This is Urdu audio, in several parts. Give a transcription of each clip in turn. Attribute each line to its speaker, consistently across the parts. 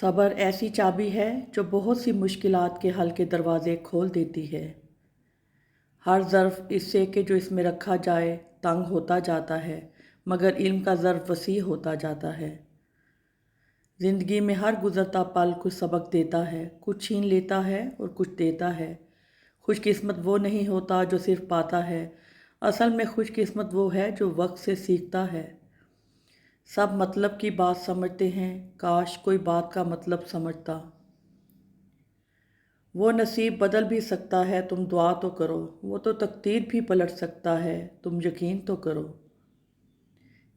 Speaker 1: صبر ایسی چابی ہے جو بہت سی مشکلات کے حل کے دروازے کھول دیتی ہے۔ ہر ظرف اس سے کہ جو اس میں رکھا جائے تنگ ہوتا جاتا ہے، مگر علم کا ظرف وسیع ہوتا جاتا ہے۔ زندگی میں ہر گزرتا پل کچھ سبق دیتا ہے، کچھ چھین لیتا ہے اور کچھ دیتا ہے۔ خوش قسمت وہ نہیں ہوتا جو صرف پاتا ہے، اصل میں خوش قسمت وہ ہے جو وقت سے سیکھتا ہے۔ سب مطلب کی بات سمجھتے ہیں، کاش کوئی بات کا مطلب سمجھتا۔ وہ نصیب بدل بھی سکتا ہے، تم دعا تو کرو۔ وہ تو تقدیر بھی پلٹ سکتا ہے، تم یقین تو کرو۔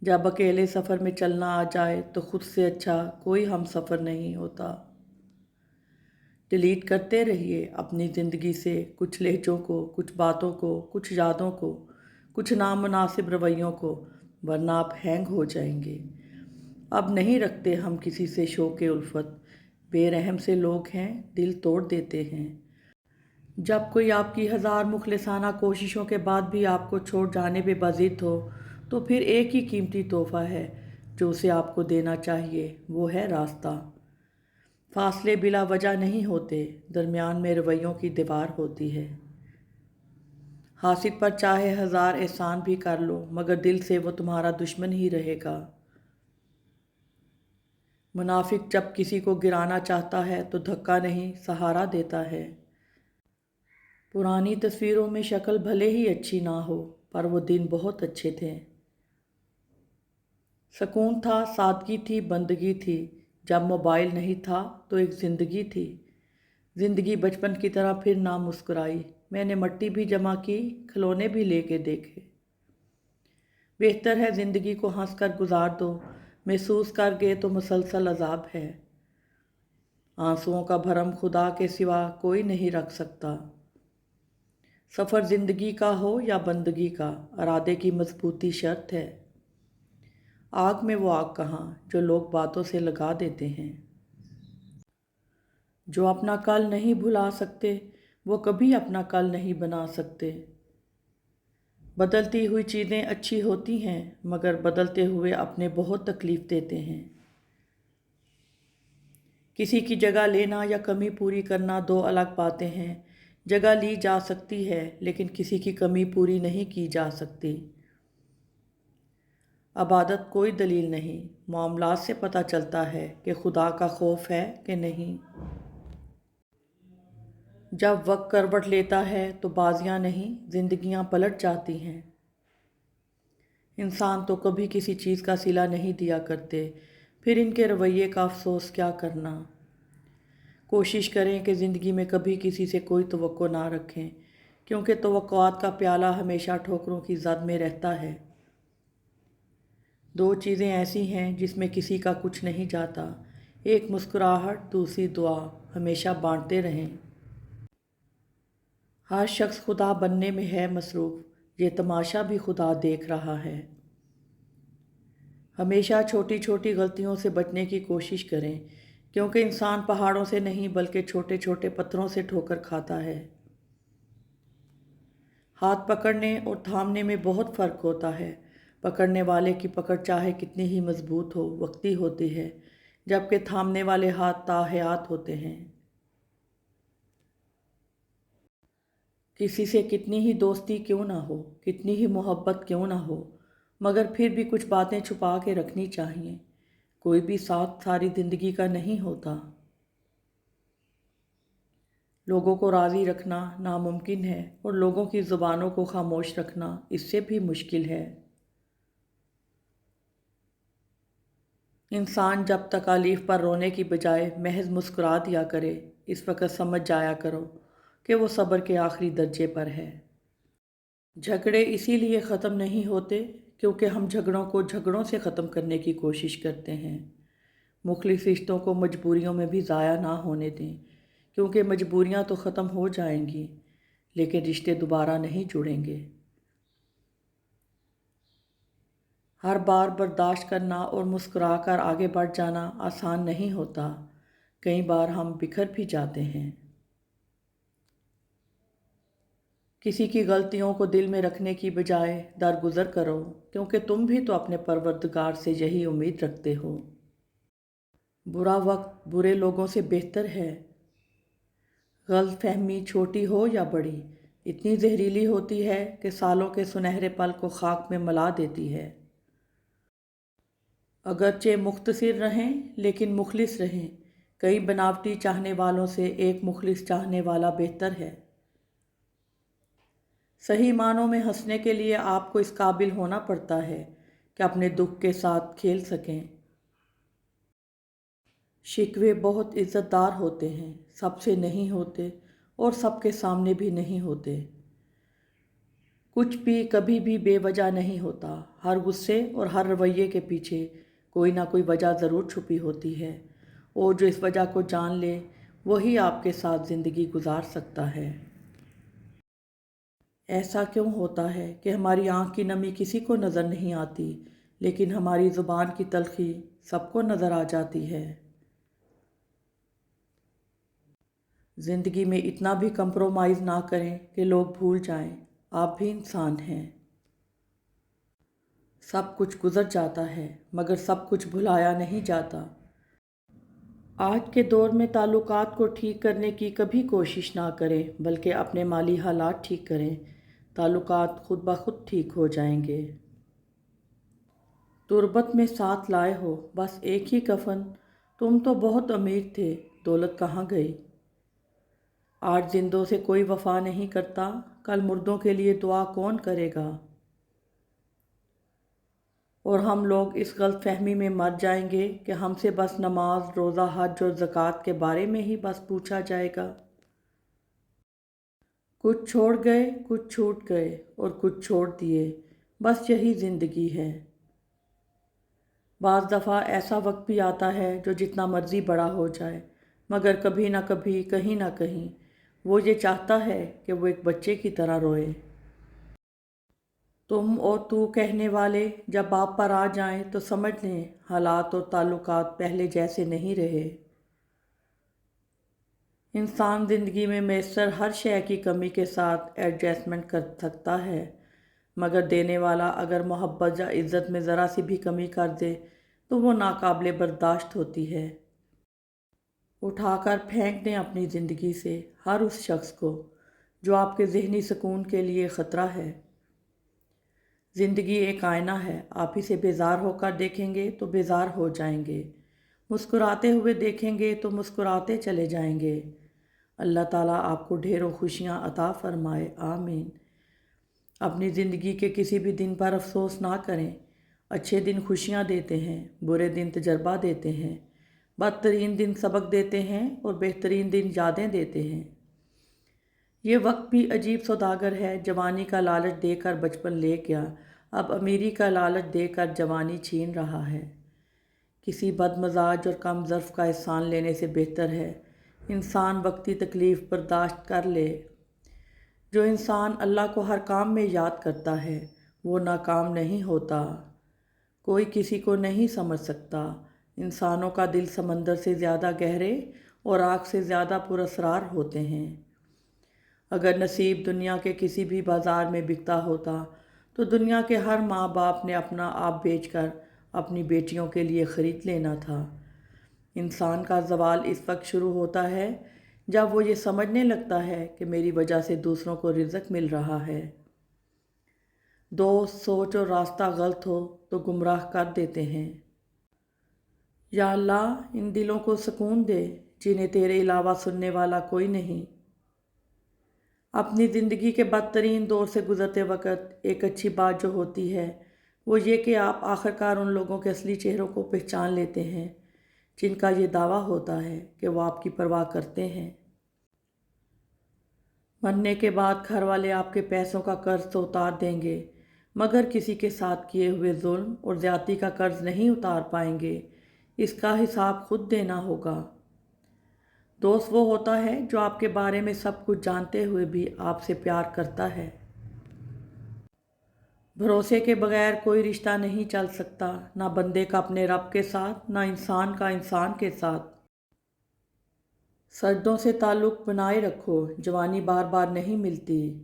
Speaker 1: جب اکیلے سفر میں چلنا آ جائے تو خود سے اچھا کوئی ہم سفر نہیں ہوتا۔ ڈیلیٹ کرتے رہیے اپنی زندگی سے کچھ لہجوں کو، کچھ باتوں کو، کچھ یادوں کو، کچھ نامناسب رویوں کو، ورنہ آپ ہینگ ہو جائیں گے۔ اب نہیں رکھتے ہم کسی سے شوق الفت، بے رحم سے لوگ ہیں، دل توڑ دیتے ہیں۔ جب کوئی آپ کی ہزار مخلصانہ کوششوں کے بعد بھی آپ کو چھوڑ جانے پہ بضد ہو، تو پھر ایک ہی قیمتی تحفہ ہے جو اسے آپ کو دینا چاہیے، وہ ہے راستہ۔ فاصلے بلا وجہ نہیں ہوتے، درمیان میں رویوں کی دیوار ہوتی ہے۔ حاسد پر چاہے ہزار احسان بھی کر لو، مگر دل سے وہ تمہارا دشمن ہی رہے گا۔ منافق جب کسی کو گرانا چاہتا ہے تو دھکا نہیں، سہارا دیتا ہے۔ پرانی تصویروں میں شکل بھلے ہی اچھی نہ ہو، پر وہ دن بہت اچھے تھے۔ سکون تھا، سادگی تھی، بندگی تھی۔ جب موبائل نہیں تھا تو ایک زندگی تھی۔ زندگی بچپن کی طرح پھر نہ مسکرائی۔ میں نے مٹی بھی جمع کی، کھلونے بھی لے کے دیکھے۔ بہتر ہے زندگی کو ہنس کر گزار دو، محسوس کر گئے تو مسلسل عذاب ہے۔ آنسوؤں کا بھرم خدا کے سوا کوئی نہیں رکھ سکتا۔ سفر زندگی کا ہو یا بندگی کا، ارادے کی مضبوطی شرط ہے۔ آگ میں وہ آگ کہاں جو لوگ باتوں سے لگا دیتے ہیں۔ جو اپنا کل نہیں بھلا سکتے، وہ کبھی اپنا کل نہیں بنا سکتے۔ بدلتی ہوئی چیزیں اچھی ہوتی ہیں، مگر بدلتے ہوئے اپنے بہت تکلیف دیتے ہیں۔ کسی کی جگہ لینا یا کمی پوری کرنا دو الگ باتیں ہیں۔ جگہ لی جا سکتی ہے، لیکن کسی کی کمی پوری نہیں کی جا سکتی۔ عبادت کوئی دلیل نہیں، معاملات سے پتہ چلتا ہے کہ خدا کا خوف ہے کہ نہیں۔ جب وقت کروٹ لیتا ہے تو بازیاں نہیں، زندگیاں پلٹ جاتی ہیں۔ انسان تو کبھی کسی چیز کا صلہ نہیں دیا کرتے، پھر ان کے رویے کا افسوس کیا کرنا۔ کوشش کریں کہ زندگی میں کبھی کسی سے کوئی توقع نہ رکھیں، کیونکہ توقعات کا پیالہ ہمیشہ ٹھوکروں کی زد میں رہتا ہے۔ دو چیزیں ایسی ہیں جس میں کسی کا کچھ نہیں جاتا، ایک مسکراہٹ، دوسری دعا۔ ہمیشہ بانٹتے رہیں۔ ہر شخص خدا بننے میں ہے مصروف، یہ تماشا بھی خدا دیکھ رہا ہے۔ ہمیشہ چھوٹی چھوٹی غلطیوں سے بچنے کی کوشش کریں، کیونکہ انسان پہاڑوں سے نہیں بلکہ چھوٹے چھوٹے پتھروں سے ٹھوکر کھاتا ہے۔ ہاتھ پکڑنے اور تھامنے میں بہت فرق ہوتا ہے۔ پکڑنے والے کی پکڑ چاہے کتنی ہی مضبوط ہو، وقتی ہوتی ہے، جبکہ تھامنے والے ہاتھ تا حیات ہوتے ہیں۔ کسی سے کتنی ہی دوستی کیوں نہ ہو، کتنی ہی محبت کیوں نہ ہو، مگر پھر بھی کچھ باتیں چھپا کے رکھنی چاہیے۔ کوئی بھی ساتھ ساری زندگی کا نہیں ہوتا۔ لوگوں کو راضی رکھنا ناممکن ہے، اور لوگوں کی زبانوں کو خاموش رکھنا اس سے بھی مشکل ہے۔ انسان جب تکالیف پر رونے کی بجائے محض مسکرا دیا کرے، اس وقت سمجھ جایا کرو کہ وہ صبر کے آخری درجے پر ہے۔ جھگڑے اسی لیے ختم نہیں ہوتے کیونکہ ہم جھگڑوں کو جھگڑوں سے ختم کرنے کی کوشش کرتے ہیں۔ مخلص رشتوں کو مجبوریوں میں بھی ضائع نہ ہونے دیں، کیونکہ مجبوریاں تو ختم ہو جائیں گی، لیکن رشتے دوبارہ نہیں جڑیں گے۔ ہر بار برداشت کرنا اور مسکرا کر آگے بڑھ جانا آسان نہیں ہوتا، کئی بار ہم بکھر بھی جاتے ہیں۔ کسی کی غلطیوں کو دل میں رکھنے کی بجائے درگزر کرو، کیونکہ تم بھی تو اپنے پروردگار سے یہی امید رکھتے ہو۔ برا وقت برے لوگوں سے بہتر ہے۔ غلط فہمی چھوٹی ہو یا بڑی اتنی زہریلی ہوتی ہے کہ سالوں کے سنہرے پل کو خاک میں ملا دیتی ہے۔ اگرچہ مختصر رہیں لیکن مخلص رہیں۔ کئی بناوٹی چاہنے والوں سے ایک مخلص چاہنے والا بہتر ہے۔ صحیح معنوں میں ہنسنے کے لیے آپ کو اس قابل ہونا پڑتا ہے کہ اپنے دکھ کے ساتھ کھیل سکیں۔ شکوے بہت عزت دار ہوتے ہیں، سب سے نہیں ہوتے اور سب کے سامنے بھی نہیں ہوتے۔ کچھ بھی کبھی بھی بے وجہ نہیں ہوتا۔ ہر غصے اور ہر رویے کے پیچھے کوئی نہ کوئی وجہ ضرور چھپی ہوتی ہے، اور جو اس وجہ کو جان لے وہی آپ کے ساتھ زندگی گزار سکتا ہے۔ ایسا کیوں ہوتا ہے کہ ہماری آنکھ کی نمی کسی کو نظر نہیں آتی، لیکن ہماری زبان کی تلخی سب کو نظر آ جاتی ہے؟ زندگی میں اتنا بھی کمپرومائز نہ کریں کہ لوگ بھول جائیں آپ بھی انسان ہیں۔ سب کچھ گزر جاتا ہے مگر سب کچھ بھلایا نہیں جاتا۔ آج کے دور میں تعلقات کو ٹھیک کرنے کی کبھی کوشش نہ کریں، بلکہ اپنے مالی حالات ٹھیک کریں۔ تعلقات خود بخود ٹھیک ہو جائیں گے۔ تربت میں ساتھ لائے ہو بس ایک ہی کفن، تم تو بہت امیر تھے، دولت کہاں گئی؟ آج زندوں سے کوئی وفا نہیں کرتا، کل مردوں کے لیے دعا کون کرے گا؟ اور ہم لوگ اس غلط فہمی میں مر جائیں گے کہ ہم سے بس نماز، روزہ، حج اور زکوٰۃ کے بارے میں ہی بس پوچھا جائے گا۔ کچھ چھوڑ گئے، کچھ چھوٹ گئے اور کچھ چھوڑ دیے، بس یہی زندگی ہے۔ بعض دفعہ ایسا وقت بھی آتا ہے جو جتنا مرضی بڑا ہو جائے، مگر کبھی نہ کبھی کہیں نہ کہیں وہ یہ چاہتا ہے کہ وہ ایک بچے کی طرح روئے۔ تم اور تو کہنے والے جب آپ پر آ جائیں تو سمجھ لیں حالات اور تعلقات پہلے جیسے نہیں رہے۔ انسان زندگی میں میسر ہر شے کی کمی کے ساتھ ایڈجسٹمنٹ کر سکتا ہے، مگر دینے والا اگر محبت یا عزت میں ذرا سی بھی کمی کر دے تو وہ ناقابل برداشت ہوتی ہے۔ اٹھا کر پھینک دیں اپنی زندگی سے ہر اس شخص کو جو آپ کے ذہنی سکون کے لیے خطرہ ہے۔ زندگی ایک آئینہ ہے، آپ اسے بیزار ہو کر دیکھیں گے تو بیزار ہو جائیں گے، مسکراتے ہوئے دیکھیں گے تو مسکراتے چلے جائیں گے۔ اللہ تعالیٰ آپ کو ڈھیروں خوشیاں عطا فرمائے، آمین۔ اپنی زندگی کے کسی بھی دن پر افسوس نہ کریں۔ اچھے دن خوشیاں دیتے ہیں، برے دن تجربہ دیتے ہیں، بدترین دن سبق دیتے ہیں اور بہترین دن یادیں دیتے ہیں۔ یہ وقت بھی عجیب سوداگر ہے، جوانی کا لالچ دے کر بچپن لے گیا، اب امیری کا لالچ دے کر جوانی چھین رہا ہے۔ کسی بد مزاج اور کم ظرف کا احسان لینے سے بہتر ہے انسان وقتی تکلیف برداشت کر لے۔ جو انسان اللہ کو ہر کام میں یاد کرتا ہے وہ ناکام نہیں ہوتا۔ کوئی کسی کو نہیں سمجھ سکتا۔ انسانوں کا دل سمندر سے زیادہ گہرے اور آگ سے زیادہ پراسرار ہوتے ہیں۔ اگر نصیب دنیا کے کسی بھی بازار میں بکتا ہوتا تو دنیا کے ہر ماں باپ نے اپنا آپ بیچ کر اپنی بیٹیوں کے لیے خرید لینا تھا۔ انسان کا زوال اس وقت شروع ہوتا ہے جب وہ یہ سمجھنے لگتا ہے کہ میری وجہ سے دوسروں کو رزق مل رہا ہے۔ دوست، سوچ اور راستہ غلط ہو تو گمراہ کر دیتے ہیں۔ یا اللہ ان دلوں کو سکون دے جنہیں تیرے علاوہ سننے والا کوئی نہیں۔ اپنی زندگی کے بدترین دور سے گزرتے وقت ایک اچھی بات جو ہوتی ہے وہ یہ کہ آپ آخرکار ان لوگوں کے اصلی چہروں کو پہچان لیتے ہیں جن کا یہ دعویٰ ہوتا ہے کہ وہ آپ کی پرواہ کرتے ہیں۔ مرنے کے بعد گھر والے آپ کے پیسوں کا قرض تو اتار دیں گے، مگر کسی کے ساتھ کیے ہوئے ظلم اور زیادتی کا قرض نہیں اتار پائیں گے، اس کا حساب خود دینا ہوگا۔ دوست وہ ہوتا ہے جو آپ کے بارے میں سب کچھ جانتے ہوئے بھی آپ سے پیار کرتا ہے۔ بھروسے کے بغیر کوئی رشتہ نہیں چل سکتا، نہ بندے کا اپنے رب کے ساتھ، نہ انسان کا انسان کے ساتھ۔ سجدوں سے تعلق بنائے رکھو، جوانی بار بار نہیں ملتی۔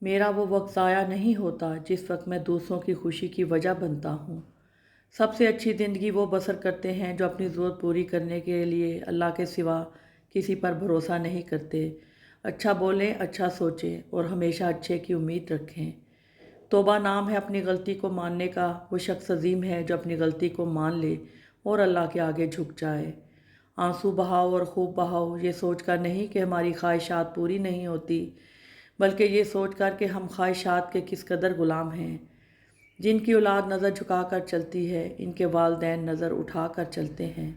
Speaker 1: میرا وہ وقت ضائع نہیں ہوتا جس وقت میں دوسروں کی خوشی کی وجہ بنتا ہوں۔ سب سے اچھی زندگی وہ بسر کرتے ہیں جو اپنی ضرورت پوری کرنے کے لیے اللہ کے سوا کسی پر بھروسہ نہیں کرتے۔ اچھا بولیں، اچھا سوچیں اور ہمیشہ اچھے کی امید رکھیں۔ توبہ نام ہے اپنی غلطی کو ماننے کا، وہ شخص عظیم ہے جو اپنی غلطی کو مان لے اور اللہ کے آگے جھک جائے۔ آنسو بہاؤ اور خوب بہاؤ، یہ سوچ کر نہیں کہ ہماری خواہشات پوری نہیں ہوتی، بلکہ یہ سوچ کر کہ ہم خواہشات کے کس قدر غلام ہیں۔ جن کی اولاد نظر جھکا کر چلتی ہے، ان کے والدین نظر اٹھا کر چلتے ہیں۔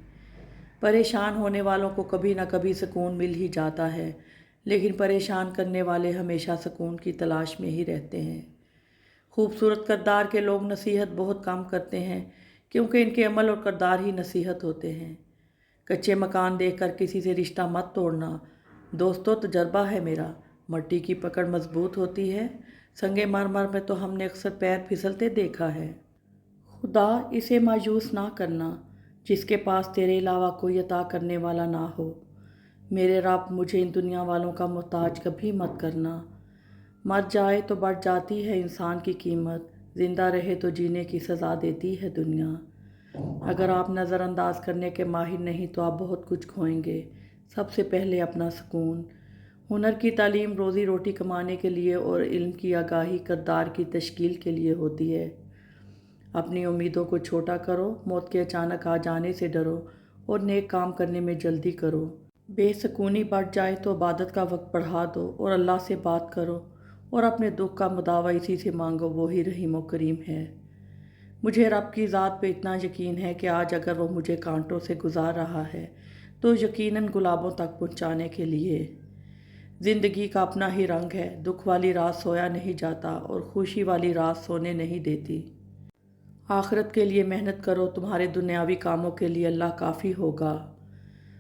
Speaker 1: پریشان ہونے والوں کو کبھی نہ کبھی سکون مل ہی جاتا ہے، لیکن پریشان کرنے والے ہمیشہ سکون کی تلاش میں ہی رہتے ہیں۔ خوبصورت کردار کے لوگ نصیحت بہت کم کرتے ہیں، کیونکہ ان کے عمل اور کردار ہی نصیحت ہوتے ہیں۔ کچے مکان دیکھ کر کسی سے رشتہ مت توڑنا۔ دوستو، تجربہ ہے میرا، مٹی کی پکڑ مضبوط ہوتی ہے، سنگ مرمر میں تو ہم نے اکثر پیر پھسلتے دیکھا ہے۔ خدا، اسے مایوس نہ کرنا جس کے پاس تیرے علاوہ کوئی عطا کرنے والا نہ ہو۔ میرے رب، مجھے ان دنیا والوں کا محتاج کبھی مت کرنا۔ مر جائے تو بڑھ جاتی ہے انسان کی قیمت، زندہ رہے تو جینے کی سزا دیتی ہے دنیا۔ اگر آپ نظر انداز کرنے کے ماہر نہیں تو آپ بہت کچھ کھوئیں گے۔ سب سے پہلے اپنا سکون۔ ہنر کی تعلیم روزی روٹی کمانے کے لیے اور علم کی آگاہی کردار کی تشکیل کے لیے ہوتی ہے۔ اپنی امیدوں کو چھوٹا کرو، موت کے اچانک آ جانے سے ڈرو اور نیک کام کرنے میں جلدی کرو۔ بے سکونی بڑھ جائے تو عبادت کا وقت بڑھا دو اور اللہ سے بات کرو اور اپنے دکھ کا مداوع اسی سے مانگو، وہی رحیم و کریم ہے۔ مجھے رب کی ذات پہ اتنا یقین ہے کہ آج اگر وہ مجھے کانٹوں سے گزار رہا ہے تو یقیناً گلابوں تک پہنچانے کے لیے۔ زندگی کا اپنا ہی رنگ ہے، دکھ والی رات سویا نہیں جاتا اور خوشی والی رات سونے نہیں دیتی۔ آخرت کے لیے محنت کرو، تمہارے دنیاوی کاموں کے لیے اللہ کافی ہوگا۔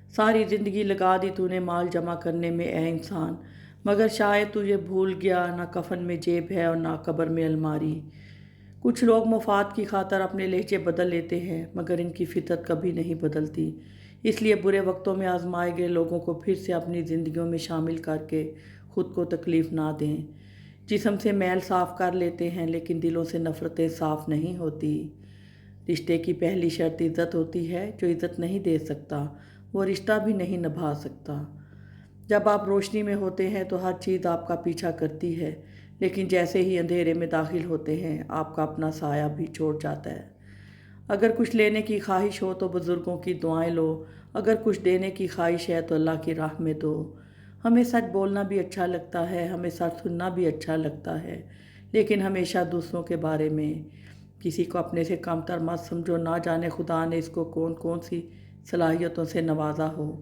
Speaker 1: ساری زندگی لگا دی تو نے مال جمع کرنے میں اے انسان، مگر شاید تو یہ بھول گیا نہ کفن میں جیب ہے اور نہ قبر میں الماری۔ کچھ لوگ مفاد کی خاطر اپنے لہجے بدل لیتے ہیں، مگر ان کی فطرت کبھی نہیں بدلتی۔ اس لیے برے وقتوں میں آزمائے گئے لوگوں کو پھر سے اپنی زندگیوں میں شامل کر کے خود کو تکلیف نہ دیں۔ جسم سے میل صاف کر لیتے ہیں لیکن دلوں سے نفرتیں صاف نہیں ہوتی۔ رشتے کی پہلی شرط عزت ہوتی ہے، جو عزت نہیں دے سکتا وہ رشتہ بھی نہیں نبھا سکتا۔ جب آپ روشنی میں ہوتے ہیں تو ہر چیز آپ کا پیچھا کرتی ہے، لیکن جیسے ہی اندھیرے میں داخل ہوتے ہیں آپ کا اپنا سایہ بھی چھوڑ جاتا ہے۔ اگر کچھ لینے کی خواہش ہو تو بزرگوں کی دعائیں لو، اگر کچھ دینے کی خواہش ہے تو اللہ کی راہ میں دو۔ ہمیں سچ بولنا بھی اچھا لگتا ہے، ہمیں سچ سننا بھی اچھا لگتا ہے، لیکن ہمیشہ دوسروں کے بارے میں۔ کسی کو اپنے سے کم تر مت سمجھو، نہ جانے خدا نے اس کو کون کون سی صلاحیتوں سے نوازا ہو۔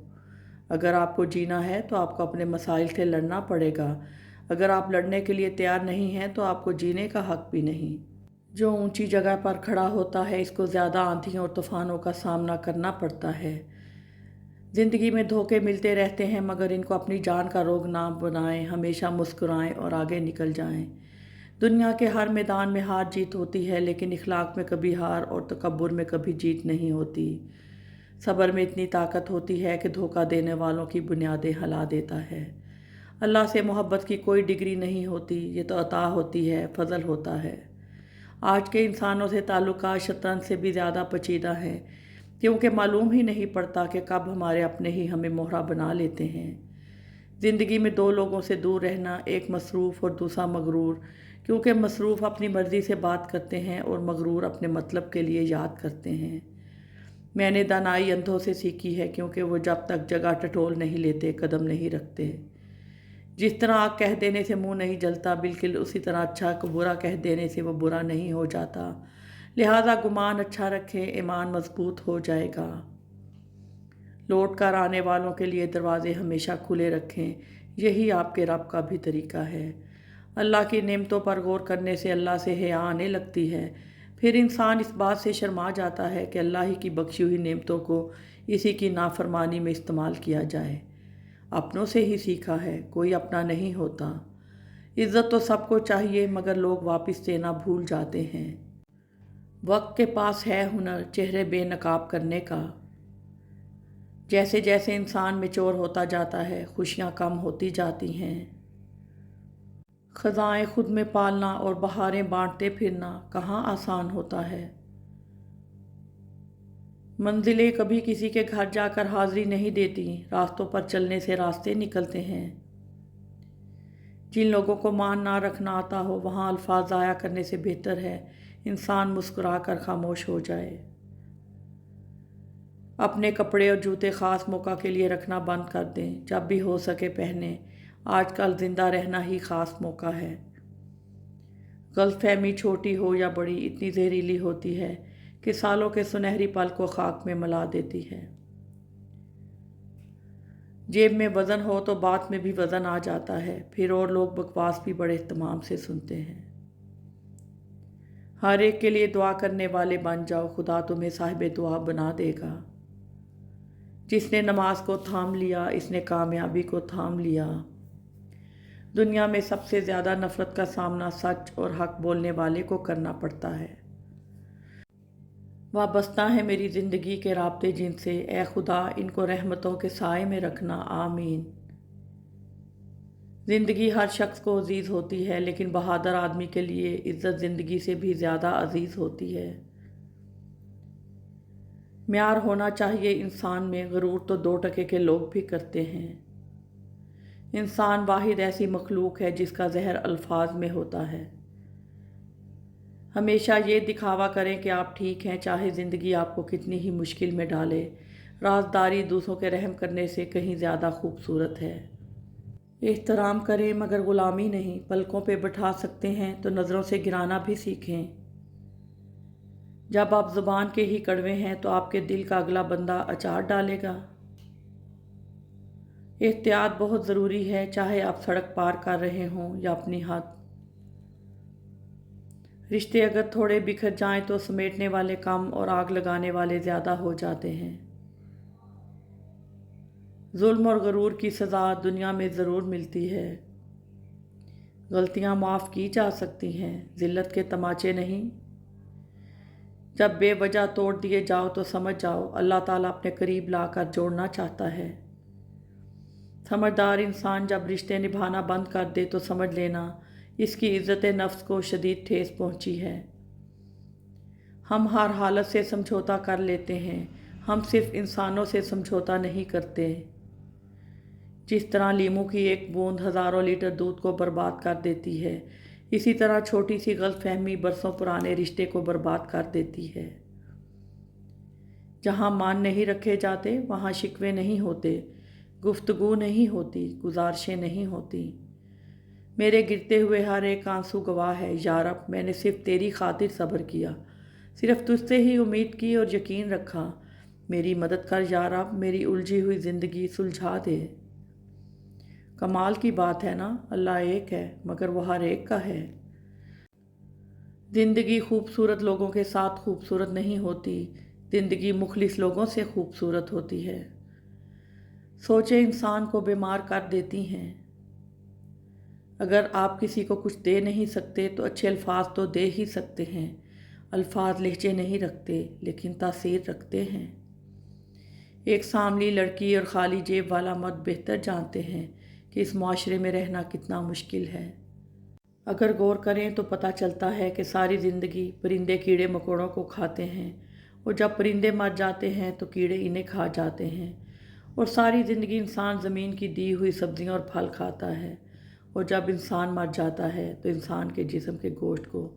Speaker 1: اگر آپ کو جینا ہے تو آپ کو اپنے مسائل سے لڑنا پڑے گا، اگر آپ لڑنے کے لیے تیار نہیں ہیں تو آپ کو جینے کا حق بھی نہیں۔ جو اونچی جگہ پر کھڑا ہوتا ہے اس کو زیادہ آندھیوں اور طوفانوں کا سامنا کرنا پڑتا ہے۔ زندگی میں دھوکے ملتے رہتے ہیں، مگر ان کو اپنی جان کا روگ نہ بنائیں، ہمیشہ مسکرائیں اور آگے نکل جائیں۔ دنیا کے ہر میدان میں ہار جیت ہوتی ہے، لیکن اخلاق میں کبھی ہار اور تکبر میں کبھی جیت نہیں ہوتی۔ صبر میں اتنی طاقت ہوتی ہے کہ دھوکہ دینے والوں کی بنیادیں ہلا دیتا ہے۔ اللہ سے محبت کی کوئی ڈگری نہیں ہوتی، یہ تو عطا ہوتی ہے، فضل ہوتا ہے۔ آج کے انسانوں سے تعلقات شطرنج سے بھی زیادہ پیچیدہ ہیں، کیونکہ معلوم ہی نہیں پڑتا کہ کب ہمارے اپنے ہی ہمیں مہرہ بنا لیتے ہیں۔ زندگی میں دو لوگوں سے دور رہنا، ایک مصروف اور دوسرا مغرور، کیونکہ مصروف اپنی مرضی سے بات کرتے ہیں اور مغرور اپنے مطلب کے لیے یاد کرتے ہیں۔ میں نے دانائی اندھوں سے سیکھی ہے، کیونکہ وہ جب تک جگہ ٹٹول نہیں لیتے قدم نہیں رکھتے۔ جس طرح آگ کہہ دینے سے منہ نہیں جلتا، بالکل اسی طرح اچھا کو برا کہہ دینے سے وہ برا نہیں ہو جاتا۔ لہٰذا گمان اچھا رکھیں، ایمان مضبوط ہو جائے گا۔ لوٹ کر آنے والوں کے لیے دروازے ہمیشہ کھلے رکھیں، یہی آپ کے رب کا بھی طریقہ ہے۔ اللہ کی نعمتوں پر غور کرنے سے اللہ سے حیا آنے لگتی ہے، پھر انسان اس بات سے شرما جاتا ہے کہ اللہ ہی کی بخشی ہوئی نعمتوں کو اسی کی نافرمانی میں استعمال کیا جائے۔ اپنوں سے ہی سیکھا ہے، کوئی اپنا نہیں ہوتا۔ عزت تو سب کو چاہیے، مگر لوگ واپس دینا بھول جاتے ہیں۔ وقت کے پاس ہے ہنر چہرے بے نقاب کرنے کا۔ جیسے جیسے انسان میچور ہوتا جاتا ہے، خوشیاں کم ہوتی جاتی ہیں۔ خزائیں خود میں پالنا اور بہاریں بانٹتے پھرنا کہاں آسان ہوتا ہے۔ منزلیں کبھی کسی کے گھر جا کر حاضری نہیں دیتی، راستوں پر چلنے سے راستے نکلتے ہیں۔ جن لوگوں کو مان نہ رکھنا آتا ہو وہاں الفاظ ضائع کرنے سے بہتر ہے انسان مسکرا کر خاموش ہو جائے۔ اپنے کپڑے اور جوتے خاص موقع کے لیے رکھنا بند کر دیں، جب بھی ہو سکے پہنیں۔ آج کل زندہ رہنا ہی خاص موقع ہے۔ غلط فہمی چھوٹی ہو یا بڑی اتنی زہریلی ہوتی ہے کہ سالوں کے سنہری پل کو خاک میں ملا دیتی ہے۔ جیب میں وزن ہو تو بات میں بھی وزن آ جاتا ہے، پھر اور لوگ بکواس بھی بڑے اہتمام سے سنتے ہیں۔ ہر ایک کے لیے دعا کرنے والے بن جاؤ، خدا تمہیں صاحب دعا بنا دے گا۔ جس نے نماز کو تھام لیا اس نے کامیابی کو تھام لیا۔ دنیا میں سب سے زیادہ نفرت کا سامنا سچ اور حق بولنے والے کو کرنا پڑتا ہے۔ وابستہ ہے میری زندگی کے رابطے جن سے، اے خدا ان کو رحمتوں کے سائے میں رکھنا، آمین۔ زندگی ہر شخص کو عزیز ہوتی ہے، لیکن بہادر آدمی کے لیے عزت زندگی سے بھی زیادہ عزیز ہوتی ہے۔ معیار ہونا چاہیے انسان میں، غرور تو 2% کے لوگ بھی کرتے ہیں۔ انسان واحد ایسی مخلوق ہے جس کا زہر الفاظ میں ہوتا ہے۔ ہمیشہ یہ دکھاوا کریں کہ آپ ٹھیک ہیں، چاہے زندگی آپ کو کتنی ہی مشکل میں ڈالے۔ رازداری دوسروں کے رحم کرنے سے کہیں زیادہ خوبصورت ہے۔ احترام کریں مگر غلامی نہیں، پلکوں پہ بٹھا سکتے ہیں تو نظروں سے گرانا بھی سیکھیں۔ جب آپ زبان کے ہی کڑوے ہیں تو آپ کے دل کا اگلا بندہ اچار ڈالے گا۔ احتیاط بہت ضروری ہے، چاہے آپ سڑک پار کر رہے ہوں یا اپنی حد۔ رشتے اگر تھوڑے بکھر جائیں تو سمیٹنے والے کم اور آگ لگانے والے زیادہ ہو جاتے ہیں۔ ظلم اور غرور کی سزا دنیا میں ضرور ملتی ہے۔ غلطیاں معاف کی جا سکتی ہیں، ذلت کے تماچے نہیں۔ جب بے وجہ توڑ دیے جاؤ تو سمجھ جاؤ اللہ تعالیٰ اپنے قریب لا کر جوڑنا چاہتا ہے۔ سمجھدار انسان جب رشتے نبھانا بند کر دے تو سمجھ لینا اس کی عزت نفس کو شدید ٹھیس پہنچی ہے۔ ہم ہر حالت سے سمجھوتا کر لیتے ہیں، ہم صرف انسانوں سے سمجھوتا نہیں کرتے۔ جس طرح لیموں کی ایک بوند ہزاروں لیٹر دودھ کو برباد کر دیتی ہے، اسی طرح چھوٹی سی غلط فہمی برسوں پرانے رشتے کو برباد کر دیتی ہے۔ جہاں مان نہیں رکھے جاتے وہاں شکوے نہیں ہوتے، گفتگو نہیں ہوتی، گزارشیں نہیں ہوتی۔ میرے گرتے ہوئے ہر ایک آنسو گواہ ہے، یا رب میں نے صرف تیری خاطر صبر کیا، صرف تجھ سے ہی امید کی اور یقین رکھا۔ میری مدد کر یا رب، میری الجھی ہوئی زندگی سلجھا دے۔ کمال کی بات ہے نا، اللہ ایک ہے مگر وہ ہر ایک کا ہے۔ زندگی خوبصورت لوگوں کے ساتھ خوبصورت نہیں ہوتی، زندگی مخلص لوگوں سے خوبصورت ہوتی ہے۔ سوچیں انسان کو بیمار کر دیتی ہیں۔ اگر آپ کسی کو کچھ دے نہیں سکتے تو اچھے الفاظ تو دے ہی سکتے ہیں۔ الفاظ لہجے نہیں رکھتے لیکن تاثیر رکھتے ہیں۔ ایک ساملی لڑکی اور خالی جیب والا مرد بہتر جانتے ہیں کہ اس معاشرے میں رہنا کتنا مشکل ہے۔ اگر غور کریں تو پتہ چلتا ہے کہ ساری زندگی پرندے کیڑے مکوڑوں کو کھاتے ہیں، اور جب پرندے مر جاتے ہیں تو کیڑے انہیں کھا جاتے ہیں، اور ساری زندگی انسان زمین کی دی ہوئی سبزیاں اور پھل کھاتا ہے، اور جب انسان مر جاتا ہے تو انسان کے جسم کے گوشت کو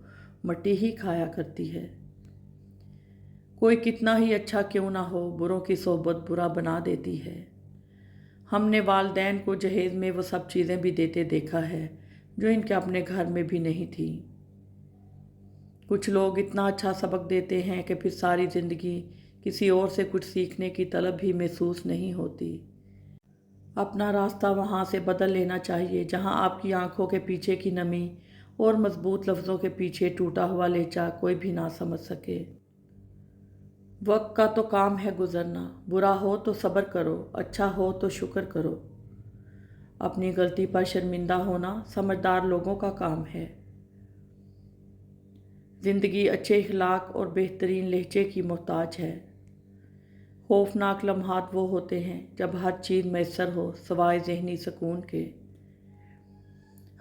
Speaker 1: مٹی ہی کھایا کرتی ہے۔ کوئی کتنا ہی اچھا کیوں نہ ہو، بروں کی صحبت برا بنا دیتی ہے۔ ہم نے والدین کو جہیز میں وہ سب چیزیں بھی دیتے دیکھا ہے جو ان کے اپنے گھر میں بھی نہیں تھی۔ کچھ لوگ اتنا اچھا سبق دیتے ہیں کہ پھر ساری زندگی کسی اور سے کچھ سیکھنے کی طلب ہی محسوس نہیں ہوتی۔ اپنا راستہ وہاں سے بدل لینا چاہیے جہاں آپ کی آنکھوں کے پیچھے کی نمی اور مضبوط لفظوں کے پیچھے ٹوٹا ہوا لہجہ کوئی بھی نہ سمجھ سکے۔ وقت کا تو کام ہے گزرنا، برا ہو تو صبر کرو، اچھا ہو تو شکر کرو۔ اپنی غلطی پر شرمندہ ہونا سمجھدار لوگوں کا کام ہے۔ زندگی اچھے اخلاق اور بہترین لہجے کی محتاج ہے۔ خوفناک لمحات وہ ہوتے ہیں جب ہر چیز میسر ہو سوائے ذہنی سکون کے۔